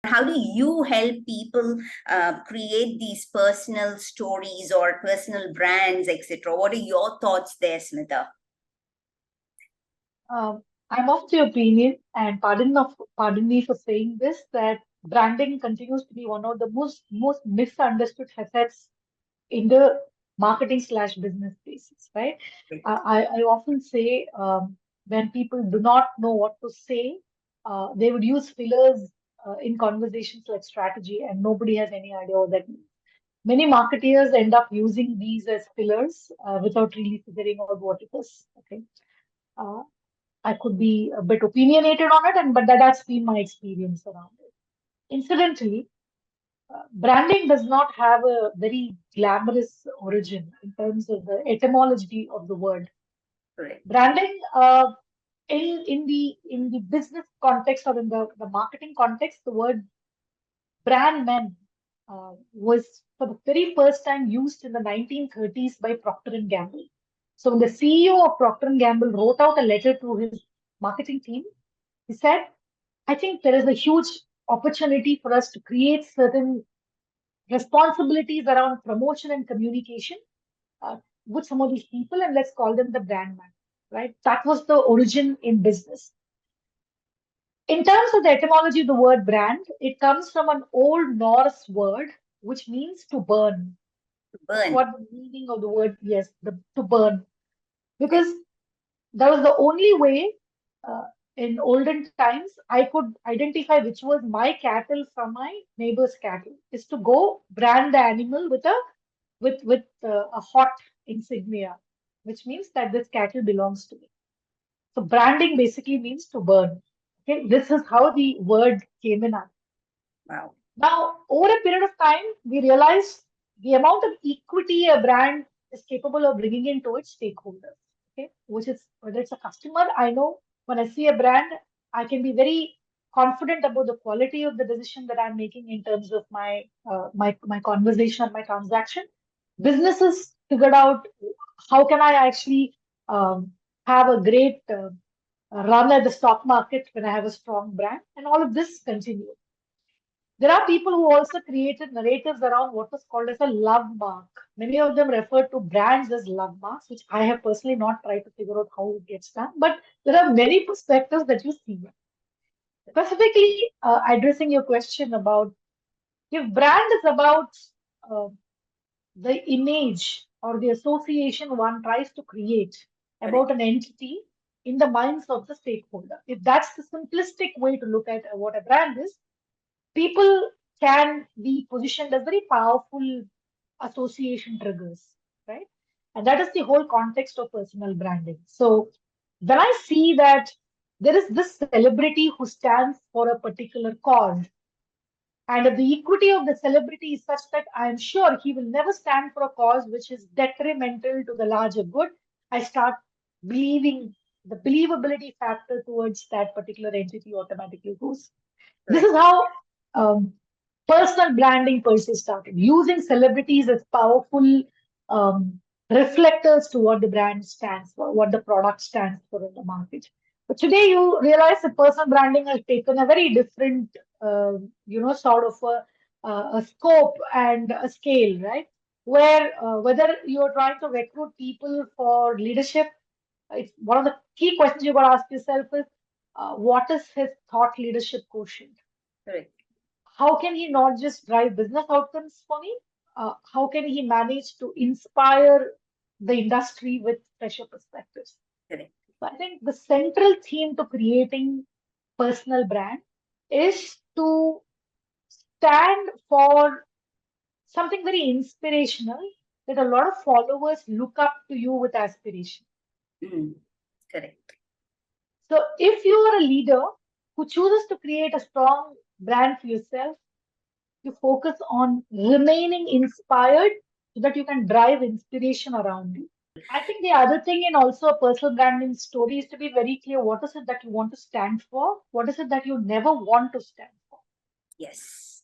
How do you help people create these personal stories or personal brands, etc.? What are your thoughts there, Smitha? I'm of the opinion, and pardon me for saying this, that branding continues to be one of the most misunderstood facets in the marketing slash business spaces, right? I often say when people do not know what to say, they would use fillers in conversations like strategy, and nobody has any idea what that means. Many marketeers end up using these as fillers without really figuring out what it is. Okay. Uh, I could be a bit opinionated on it, and but that's been my experience around it. Incidentally, branding does not have a very glamorous origin in terms of the etymology of the word. Correct. Branding, in the business context or in the marketing context, the word brand man was for the very first time used in the 1930s by Procter and Gamble. So when the CEO of Procter and Gamble wrote out a letter to his marketing team, he said, I think there is a huge opportunity for us to create certain responsibilities around promotion and communication uh, with some of these people, and let's call them the brand man, right? That was the origin in business. In terms of the etymology of the word brand, it comes from an old Norse word which means to burn. That's Burn. what the meaning of the word, yes, to burn. Because that was the only way uh, in olden times I could identify which was my cattle from my neighbor's cattle, is to go brand the animal with a hot insignia, which means that this cattle belongs to me. So branding basically means to burn. Okay, this is how the word came in. Wow. Now, over a period of time, we realized the amount of equity a brand is capable of bringing into its stakeholders. Okay, which is whether it's a customer, I know when I see a brand, I can be very confident about the quality of the decision that I'm making in terms of my conversation, my transaction. Businesses figured out how can I actually have a great run at the stock market when I have a strong brand, and all of this continues. There are people who also created narratives around what was called as a love mark. Many of them refer to brands as love marks, which I have personally not tried to figure out how it gets done. But there are many perspectives that you see. Specifically, addressing your question about if brand is about uh, the image or the association one tries to create Correct. about an entity in the minds of the stakeholder. If that's the simplistic way to look at what a brand is, people can be positioned as very powerful association triggers, right? And that is the whole context of personal branding. So when I see that there is this celebrity who stands for a particular cause, and if the equity of the celebrity is such that I am sure he will never stand for a cause which is detrimental to the larger good, I start believing the believability factor towards that particular entity automatically goes. This Correct. is how um, personal branding per se started, using celebrities as powerful um, reflectors to what the brand stands for, what the product stands for in the market. But today you realize that personal branding has taken a very different, sort of a scope and a scale, right? Where whether you're trying to recruit people for leadership, it's one of the key questions you've got to ask yourself is, what is his thought leadership quotient? Correct. How can he not just drive business outcomes for me? How can he manage to inspire the industry with fresher perspectives? Correct. So I think the central theme to creating personal brand is to stand for something very inspirational that a lot of followers look up to you with aspiration. Mm. Correct. So if you are a leader who chooses to create a strong brand for yourself, you focus on remaining inspired so that you can drive inspiration around you. I think the other thing in also a personal branding story is to be very clear what is it that you want to stand for, what is it that you never want to stand for. Yes.